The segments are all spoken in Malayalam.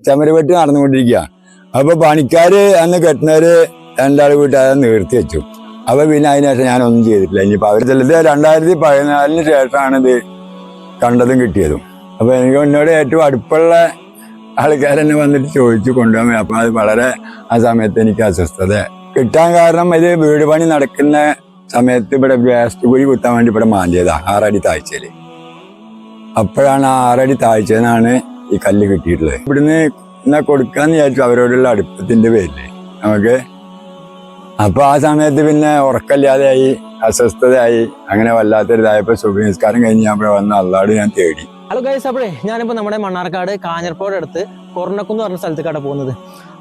ചമരവെട്ട് നടന്നുകൊണ്ടിരിക്കുക. അപ്പൊ പണിക്കാര് അന്ന് കെട്ടുന്നവര് രണ്ടാൾ വീട്ടിൽ അത് നിർത്തി വെച്ചു. അപ്പൊ പിന്നെ അതിനുശേഷം ഞാനൊന്നും ചെയ്തിട്ടില്ല. ഇനിയിപ്പോ അവർ ചിലത് 2014 ശേഷമാണ് ഇത് കണ്ടതും കിട്ടിയതും. അപ്പൊ എനിക്ക് എന്നോട് ഏറ്റവും അടുപ്പുള്ള ആൾക്കാരെന്നെ വന്നിട്ട് ചോദിച്ചു കൊണ്ടുപോകാൻ. അപ്പൊ അത് വളരെ ആ സമയത്ത് എനിക്ക് അസ്വസ്ഥത കിട്ടാൻ കാരണം ഇത് വീട് പണി നടക്കുന്ന സമയത്ത് ഇവിടെ വേസ്റ്റ് കുഴി കുത്താൻ വേണ്ടി ഇവിടെ മാന്തിയതാ 6 അടി താഴ്ചയില്. അപ്പോഴാണ് ആ 6 അടി താഴ്ചന്നാണ് ഈ കല്ല് കിട്ടിയിട്ടുള്ളത്. ഇവിടുന്ന് എന്നാ കൊടുക്കാന്ന് വിചാരിച്ചു അവരോടുള്ള അടുപ്പത്തിന്റെ പേരില് നമുക്ക്. അപ്പൊ ആ സമയത്ത് പിന്നെ ഉറക്കമില്ലാതെയായി, അസ്വസ്ഥതയായി, അങ്ങനെ വല്ലാത്തൊരിതായപ്പോ സുബ്ഹി നിസ്കാരം കഴിഞ്ഞ് ഞാൻ ഇവിടെ വന്ന് അള്ളാഹുവോട് ഞാൻ തേടി. ഹലോ ഗൈസ്, അപ്പോഴേ ഞാനിപ്പോൾ നമ്മുടെ മണ്ണാർക്കാട് കാഞ്ഞിരപ്പോട് അടുത്ത് കൊറണക്കുന്ന് പറഞ്ഞ സ്ഥലത്തേക്കാണ് പോകുന്നത്.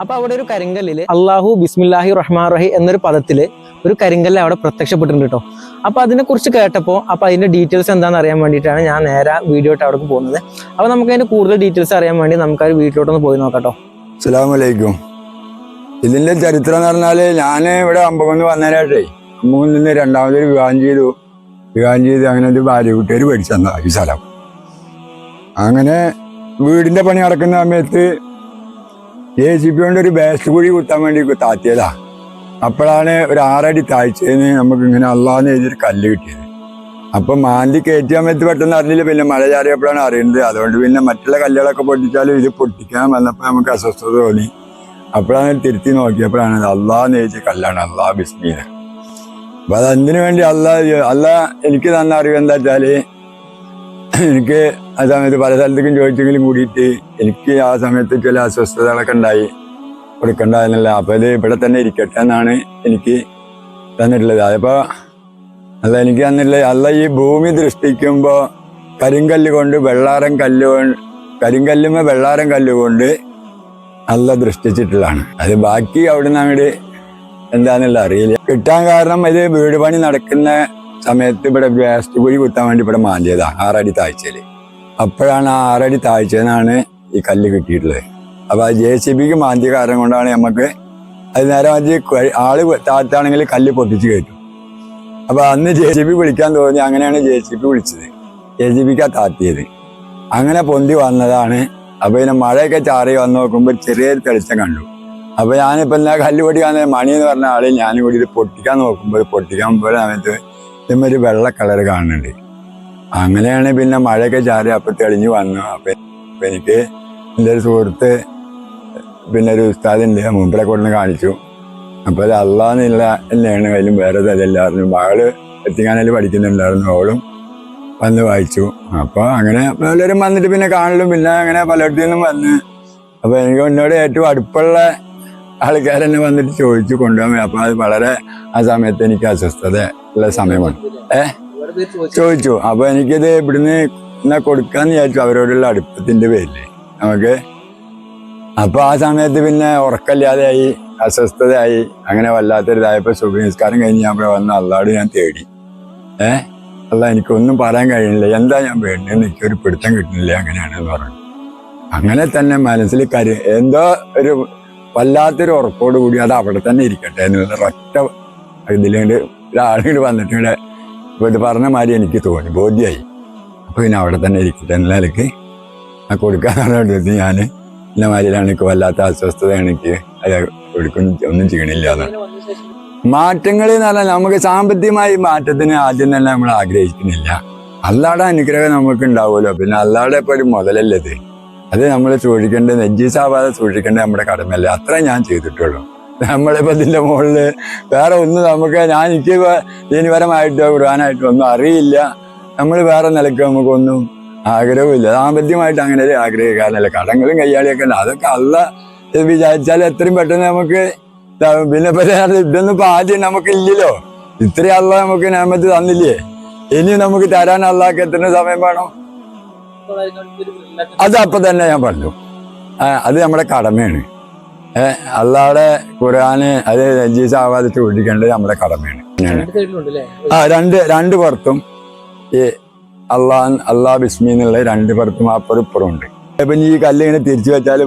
അപ്പോൾ അവിടെ ഒരു കരിങ്കല്ലിൽ അള്ളാഹു ബിസ്മില്ലാഹി റഹ്മാൻ റഹീം എന്നൊരു പദത്തിൽ ഒരു കരിങ്കല്ല് അവിടെ പ്രത്യക്ഷപ്പെട്ടിട്ടുണ്ട് കേട്ടോ. അപ്പോൾ അതിനെക്കുറിച്ച് കേട്ടപ്പോൾ അപ്പോൾ അതിൻ്റെ ഡീറ്റെയിൽസ് എന്താണെന്ന് അറിയാൻ വേണ്ടിയിട്ടാണ് ഞാൻ നേരെ വീഡിയോ ആയിട്ട് അവിടെ പോകുന്നത്. അപ്പോൾ നമുക്ക് അതിൻ്റെ കൂടുതൽ ഡീറ്റെയിൽസ് അറിയാൻ വേണ്ടി നമുക്ക് ആ വീട്ടിലോട്ടൊന്ന് പോയി നോക്കാം കേട്ടോ. അസ്സലാമു അലൈക്കും. ഇതിന്റെ ചരിത്രം എന്ന് പറഞ്ഞാല് ഞാൻ ഇവിടെ അമ്പകുന്ന് വന്നതിനായിട്ടേ അമ്പകുന്നിൽ നിന്ന് രണ്ടാമതൊരു വിവാഹം ചെയ്തു. അങ്ങനെ ഒരു ഭാര്യ കുട്ടികൾ മേടിച്ചു തന്ന ഈ സ്ഥലം. അങ്ങനെ വീടിന്റെ പണി നടക്കുന്ന സമയത്ത് JCB കൊണ്ട് ഒരു വേസ്റ്റ് കുഴി കുത്താൻ വേണ്ടി താത്തിയതാ. അപ്പോഴാണ് ഒരു 6 അടി താഴ്ചയിൽ നമുക്ക് ഇങ്ങനെ അള്ളാന്ന് എഴുതിയൊരു കല്ല് കിട്ടിയത്. അപ്പൊ മാന്തി കയറ്റിയ സമയത്ത് പെട്ടെന്ന് അറിഞ്ഞില്ല. പിന്നെ മഴ ചാറിയപ്പോഴാണ് അറിയുന്നത്. അതുകൊണ്ട് പിന്നെ മറ്റുള്ള കല്ലുകളൊക്കെ പൊട്ടിച്ചാലും ഇത് പൊട്ടിക്കാൻ വന്നപ്പോൾ നമുക്ക് അസ്വസ്ഥത തോന്നി. അപ്പോഴാണ് തിരുത്തി നോക്കിയപ്പോഴാണ് അള്ളാന്ന് എഴുതിയ കല്ലാണ്, അള്ളാഹ് ബിസ്മില്ല. അപ്പൊ അത് എന്തിനു വേണ്ടി അള്ളാഹ് എനിക്ക് തന്ന അറിവ് എന്താ വെച്ചാല്, എനിക്ക് ആ സമയത്ത് പല സ്ഥലത്തേക്കും ചോദിച്ചെങ്കിലും കൂടിയിട്ട് എനിക്ക് ആ സമയത്ത് ചില അസ്വസ്ഥതകളൊക്കെ ഉണ്ടായി, കൊടുക്കണ്ടെന്നല്ല. അപ്പൊ ഇത് ഇവിടെ തന്നെ ഇരിക്കട്ടെ എന്നാണ് എനിക്ക് തന്നിട്ടുള്ളത്. അതിപ്പോ എനിക്ക് തന്നിട്ടുള്ളത് അല്ല ഈ ഭൂമി ദൃഷ്ടിക്കുമ്പോ കരിങ്കല്ല് കൊണ്ട് കരിങ്കല്ലുമേ വെള്ളാരം കല്ലുകൊണ്ട് അല്ല ദൃഷ്ടിച്ചിട്ടുള്ളതാണ്. അത് ബാക്കി അവിടുന്ന് അങ്ങോട്ട് എന്താന്നുള്ള അറിയില്ല. കിട്ടാൻ കാരണം ഇത് വീട് പണി നടക്കുന്ന സമയത്ത് ഇവിടെ വേസ്റ്റ് കുഴി കുത്താൻ വേണ്ടി ഇവിടെ മാന്തിയതാ 6 അടി താഴ്ചയില്. അപ്പോഴാണ് ആ 6 അടി താഴ്ചന്നാണ് ഈ കല്ല് കിട്ടിയിട്ടുള്ളത്. അപ്പൊ ആ JCBക്ക് മാന്തിയ കാരണം കൊണ്ടാണ് നമുക്ക് അത് നേരെ മാറ്റി ആള് താഴ്ത്താണെങ്കിൽ കല്ല് പൊട്ടിച്ച് കയറ്റും. അപ്പൊ അന്ന് JCB വിളിക്കാൻ തോന്നി. അങ്ങനെയാണ് JCB വിളിച്ചത്. JCBക്കാ താത്തിയത്. അങ്ങനെ പൊന്തി വന്നതാണ്. അപ്പൊ പിന്നെ മഴയൊക്കെ ചാറി വന്ന് നോക്കുമ്പോൾ ചെറിയൊരു തെളിച്ചം കണ്ടു. അപ്പൊ ഞാനിപ്പോ എന്നാ കല്ല് പൊട്ടിക്കാൻ മണി എന്ന് പറഞ്ഞ ആള് ഞാനും കൂടി ഇത് പൊട്ടിക്കാൻ നോക്കുമ്പോൾ സമയത്ത് ഇതൊരു വെള്ള കളർ കാണുന്നുണ്ട്. അങ്ങനെയാണ് പിന്നെ മഴയൊക്കെ ചാറി അപ്പൊ തെളിഞ്ഞു വന്നു. അപ്പൊ എനിക്ക് എൻ്റെ ഒരു സുഹൃത്ത് പിന്നെ ഒരു ഉസ്താദുണ്ട്, മുമ്പിലെ കൊണ്ടുവന്ന് കാണിച്ചു. അപ്പൊ അത് അള്ളാന്നുള്ള തന്നെയാണ്, അതിലും വേറെ അതെല്ലാവരും മകള് എത്തിക്കാനതിൽ പഠിക്കുന്നുണ്ടായിരുന്നു. അവളും വന്ന് വായിച്ചു. അപ്പൊ അങ്ങനെ പലരും വന്നിട്ട് പിന്നെ കാണലും പിന്നെ അങ്ങനെ പലയിടത്തു നിന്നും വന്ന്. അപ്പൊ എനിക്ക് എന്നോട് ഏറ്റവും അടുപ്പുള്ള ആൾക്കാരെന്നെ വന്നിട്ട് ചോദിച്ചു കൊണ്ടുപോകാൻ. അപ്പൊ അത് വളരെ ആ സമയത്ത് എനിക്ക് അസ്വസ്ഥത ഉള്ള സമയമാണ്. ചോദിച്ചു. അപ്പൊ എനിക്കിത് ഇവിടുന്ന് എന്നാ കൊടുക്കാന്ന് വിചാരിച്ചു അവരോടുള്ള അടുപ്പത്തിന്റെ പേരില് നമുക്ക്. അപ്പൊ ആ സമയത്ത് പിന്നെ ഉറക്കമില്ലാതെയായി, അസ്വസ്ഥതയായി, അങ്ങനെ വല്ലാത്തൊരിതായപ്പോ സുബ്ഹി നിസ്കാരം കഴിഞ്ഞ് ഞാൻ ഇവിടെ വന്ന് അള്ളാഹുവോട് ഞാൻ തേടി. അല്ല എനിക്കൊന്നും പറയാൻ കഴിയുന്നില്ല, എന്താ ഞാൻ വേണ്ടത്, എനിക്കൊരു പിടുത്തം കിട്ടുന്നില്ല, അങ്ങനെയാണെന്ന് പറഞ്ഞു. അങ്ങനെ തന്നെ മനസ്സിൽ എന്തോ ഒരു വല്ലാത്തൊരു ഉറപ്പോട് കൂടി അത് അവിടെ തന്നെ ഇരിക്കട്ടെ എന്നുള്ള ഒറ്റ ഇതിലുണ്ട് ഒരാളുകൾ വന്നിട്ട് ഇവിടെ ഇത് പറഞ്ഞ മാതിരി എനിക്ക് തോന്നി, ബോധ്യമായി. അപ്പൊ പിന്നെ അവിടെ തന്നെ ഇരിക്കട്ടെ എന്നുള്ള നിലയ്ക്ക് ആ കൊടുക്കാന്ന് ഞാൻ ഇന്ന മാതിരിയാണ്. എനിക്ക് വല്ലാത്ത അസ്വസ്ഥതയാണ്, എനിക്ക് അത് ഒന്നും ചെയ്യണില്ല എന്നാണ്. മാറ്റങ്ങൾ എന്ന് പറഞ്ഞാൽ നമുക്ക് സാമ്പത്തികമായി മാറ്റത്തിന് ആദ്യം തന്നെ നമ്മൾ ആഗ്രഹിക്കുന്നില്ല. അള്ളാടെ അനുഗ്രഹം നമുക്ക് ഉണ്ടാവുമല്ലോ. പിന്നെ അള്ളാടെ ഇപ്പൊ ഒരു മുതലല്ലത്, അത് നമ്മൾ സൂക്ഷിക്കേണ്ടത്, നെജ്ജീസാവാതെ സൂക്ഷിക്കേണ്ടത് നമ്മുടെ കടമല്ല. അത്ര ഞാൻ ചെയ്തിട്ടുള്ളൂ. നമ്മളിപ്പോ ഇതിന്റെ മുകളില് വേറെ ഒന്നും എനിക്ക് ദീനപരമായിട്ടോ ഖുർആനായിട്ടോ ഒന്നും അറിയില്ല. നമ്മൾ വേറെ നിലയ്ക്ക് നമുക്കൊന്നും ആഗ്രഹമില്ല. സാമ്പത്തികമായിട്ട് അങ്ങനെ ഒരു ആഗ്രഹിക്കാറില്ല. കടങ്ങളും കയ്യാളിയൊക്കെ ഉണ്ട്. അതൊക്കെ അള്ളാഹ് വിചാരിച്ചാൽ എത്രയും പെട്ടെന്ന് നമുക്ക്. പിന്നെ ഇതൊന്നും ഇപ്പൊ ആദ്യം നമുക്കില്ലല്ലോ. ഇത്രയും അള്ളാഹ് നമുക്ക് നിഅമത്ത് തന്നില്ലേ, ഇനി നമുക്ക് തരാൻ അള്ളാഹ്ക്ക് എത്ര സമയം വേണം? അത് അപ്പൊ തന്നെ ഞാൻ പറഞ്ഞു, അത് നമ്മുടെ കടമയാണ്. അള്ളാഹുടെ ഖുർആന് അത് നജീസാവാതെ സൂക്ഷിക്കേണ്ടത് നമ്മുടെ കടമയാണ്. രണ്ട് പുറത്തും ഈ അള്ളാഹ് ബിസ്മി എന്നുള്ള 2 പുറത്തും അപ്പുറം ഇപ്പുറം ഉണ്ട്. ഇപ്പൊ ഈ കല്ല് ഇങ്ങനെ തിരിച്ചു വെച്ചാല്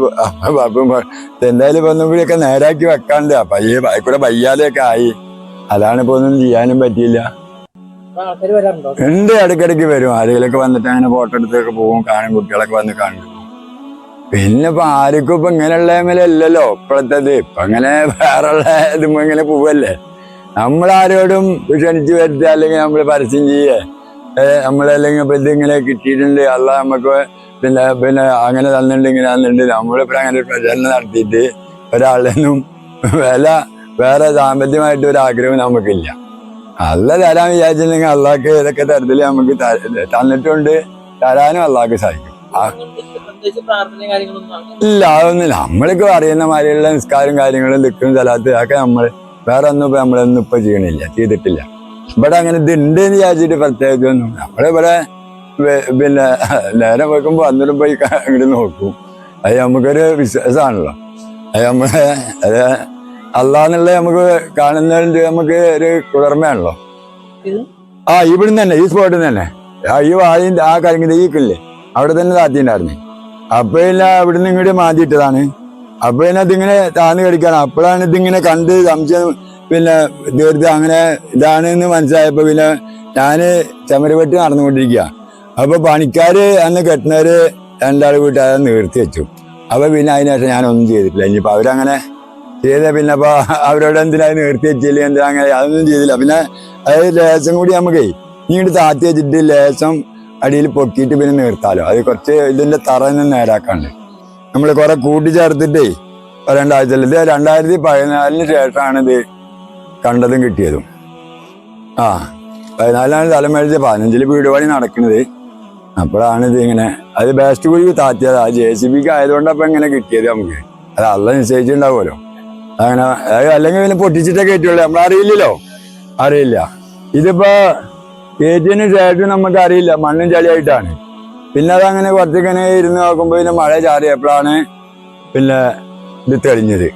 എന്തായാലും ഇപ്പൊ ഒന്നും കൂടിയൊക്കെ നേരാക്കി വെക്കാണ്ട് കൂടെ വയ്യാതെയൊക്കെ ആയി. അതാണ് ഇപ്പൊ ഒന്നും ചെയ്യാനും പറ്റിയില്ല. ഉണ്ട്, ഇടയ്ക്കിടയ്ക്ക് വരും. ആരെങ്കിലൊക്കെ വന്നിട്ട് അങ്ങനെ ഫോട്ടോ എടുത്തൊക്കെ പോകും, കാണും, കുട്ടികളൊക്കെ വന്ന് കണ്ടു. പിന്നെ ഇപ്പൊ ആർക്കും ഇപ്പൊ ഇങ്ങനെയുള്ള മേലല്ലല്ലോ ഇപ്പോഴത്തേത്. ഇപ്പൊ അങ്ങനെ വേറെയുള്ള ഇതുമ്പോ ഇങ്ങനെ പോവല്ലേ. നമ്മളാരോടും ക്ഷണിച്ചു വരുത്തുക അല്ലെങ്കിൽ നമ്മൾ പരസ്യം ചെയ്യേ നമ്മളല്ലെങ്കിൽ ഇപ്പൊ ഇതിങ്ങനെ കിട്ടിയിട്ടുണ്ട് അല്ല നമുക്ക് പിന്നെ പിന്നെ അങ്ങനെ തന്നിട്ടുണ്ട് ഇങ്ങനെ തന്നിട്ടുണ്ട് നമ്മളിപ്പോ അങ്ങനെ ഒരു പ്രചരണം നടത്തിയിട്ട് ഒരാളിനും വേറെ സാമ്പത്തികമായിട്ട് ഒരു ആഗ്രഹം നമുക്കില്ല. അല്ല തരാൻ വിചാരിച്ചിട്ടുണ്ടെങ്കിൽ അള്ളാഹ്ക്ക് ഇതൊക്കെ തരത്തില് നമുക്ക് തന്നിട്ടുണ്ട്, തരാനും അള്ളാഹ്ക്ക് സാധിക്കും. ഇല്ല അതൊന്നുമില്ല. നമ്മൾക്ക് അറിയുന്ന മാതിരിയുള്ള നിസ്കാരം കാര്യങ്ങളും ദിക്റും സലാത്ത് ഒക്കെ നമ്മള് വേറെ ഒന്നും ഇപ്പൊ നമ്മളൊന്നും ഇപ്പൊ ചെയ്യണില്ല, ചെയ്തിട്ടില്ല. ഇവിടെ അങ്ങനെ ഇത് ഉണ്ട് എന്ന് വിചാരിച്ചിട്ട് പ്രത്യേകിച്ചൊന്നും നമ്മളിവിടെ പിന്നെ നേരം വെക്കുമ്പോ അന്നേരം പോയി ഇങ്ങോട്ട് നോക്കും. അത് നമുക്കൊരു വിശ്വാസമാണല്ലോ. അത് നമ്മളെ അത് അള്ളാന്നുള്ള നമുക്ക് കാണുന്നതിന്റെ നമുക്ക് ഒരു കുളിർമയാണല്ലോ. ഇവിടുന്ന് തന്നെ ഈ സ്പോട്ടിൽ നിന്ന് തന്നെ ഈ വായും ആ കരിങ്ങിന്റെ ഈക്കില്ലേ അവിടെ തന്നെ താത്തിണ്ടായിരുന്നു. അപ്പൊ ഇല്ല ഇവിടുന്ന് ഇങ്ങോട്ട് മാറ്റിയിട്ടതാണ്. അപ്പൊ പിന്നെ ഇതിങ്ങനെ താന്ന് കടിക്കാണ്. അപ്പോഴാണ് ഇതിങ്ങനെ കണ്ട് സംശയം പിന്നെ തീർത്ത് അങ്ങനെ ഇതാണ് എന്ന് മനസ്സിലായപ്പോ പിന്നെ ഞാന് ചെമരവെട്ടി നടന്നുകൊണ്ടിരിക്കുക. അപ്പൊ പണിക്കാര് അന്ന് കെട്ടുന്നവര് രണ്ടാൾ വീട്ടിൽ അത് നിർത്തി വെച്ചു. അപ്പൊ പിന്നെ അതിനുശേഷം ഞാനൊന്നും ചെയ്തിട്ടില്ല. ഇനിയിപ്പോ അവരങ്ങനെ ചെയ്ത പിന്നെ ഇപ്പൊ അവരോട് എന്തിനാ നിർത്തി വെച്ചില്ല എന്തിനാ അങ്ങനെ അതൊന്നും ചെയ്തില്ല. പിന്നെ അത് ലേശം കൂടി നമുക്കേ ഇങ്ങോട്ട് താത്തി വെച്ചിട്ട് ലേശം അടിയിൽ പൊക്കിയിട്ട് പിന്നെ നിർത്താലോ. അത് കുറച്ച് ഇതിന്റെ തറന്ന് നേരാക്കാണ്ട് നമ്മൾ കുറെ കൂട്ടിച്ചേർത്തിട്ടേ രണ്ടാഴ്ചയിൽ ഇത് 2014 ശേഷമാണ് ഇത് കണ്ടതും കിട്ടിയതും. 14 സ്ഥലം മേടിച്ച് 15 വീട് പണി നടക്കുന്നത്. അപ്പോഴാണ് ഇത് ഇങ്ങനെ അത് ബേസ്റ്റ് കുഴി താത്തിയത്. ആ JCBക്ക് ആയതുകൊണ്ടപ്പം ഇങ്ങനെ കിട്ടിയത് നമുക്ക്. അത് അല്ല നിശ്ചയിച്ചിട്ടുണ്ടാവുമല്ലോ. അങ്ങനെ അല്ലെങ്കിൽ പിന്നെ പൊട്ടിച്ചിട്ടേ കയറ്റുള്ളൂ. നമ്മളറിയില്ലല്ലോ, അറിയില്ല. ഇതിപ്പോ കയറ്റിന് ശേഷം നമുക്ക് അറിയില്ല, മണ്ണും ചളിയായിട്ടാണ്. പിന്നെ അതങ്ങനെ കുറച്ചിങ്ങനെ ഇരുന്ന് നോക്കുമ്പോൾ പിന്നെ മഴ ചാറിയപ്പോഴാണ് പിന്നെ ഇത് തെളിഞ്ഞത്.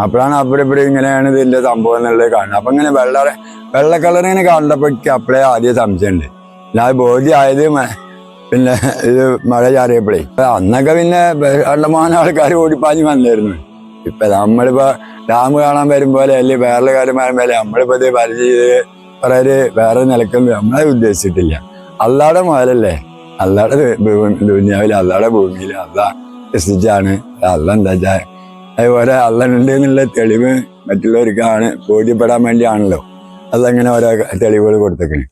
അപ്പോഴാണ് അവിടെ ഇവിടെ ഇങ്ങനെയാണ് ഇതിന്റെ സംഭവം എന്നുള്ളത് കാണുന്നത്. അപ്പൊ ഇങ്ങനെ വെള്ള കളർ ഇങ്ങനെ കണ്ടപ്പോ അപ്പോഴേ ആദ്യം സംശയമുണ്ട്. പിന്നെ അത് ബോധ്യമായത് പിന്നെ ഇത് മഴ ചാറിയപ്പോഴേ. അന്നൊക്കെ പിന്നെ കണ്ടമാനം ആൾക്കാർ ഓടിപ്പാഞ്ഞ് വന്നായിരുന്നു. ഇപ്പൊ നമ്മളിപ്പോ ഡാം കാണാൻ വരും പോലെ അല്ലെങ്കിൽ വേറെ കാര്യം വരുമ്പോലെ നമ്മളിപ്പോ ഇത് പരിചയം പറയാറ് വേറെ നിലക്കൊന്നും നമ്മളെ ഉദ്ദേശിച്ചിട്ടില്ല. അള്ളാടെ മുതലല്ലേ, അള്ളാടെ ദുനിയാവില് അള്ളാടെ ഭൂമിയിൽ അള്ള സൃഷ്ടിച്ചാണ്. അള്ള എന്താ വെച്ചാൽ അതുപോലെ അള്ളനുണ്ട് എന്നുള്ള തെളിവ് മറ്റുള്ളവർക്കാണ് ബോധ്യപ്പെടാൻ വേണ്ടിയാണല്ലോ അതങ്ങനെ ഓരോ തെളിവുകൾ കൊടുത്തേക്കണ്.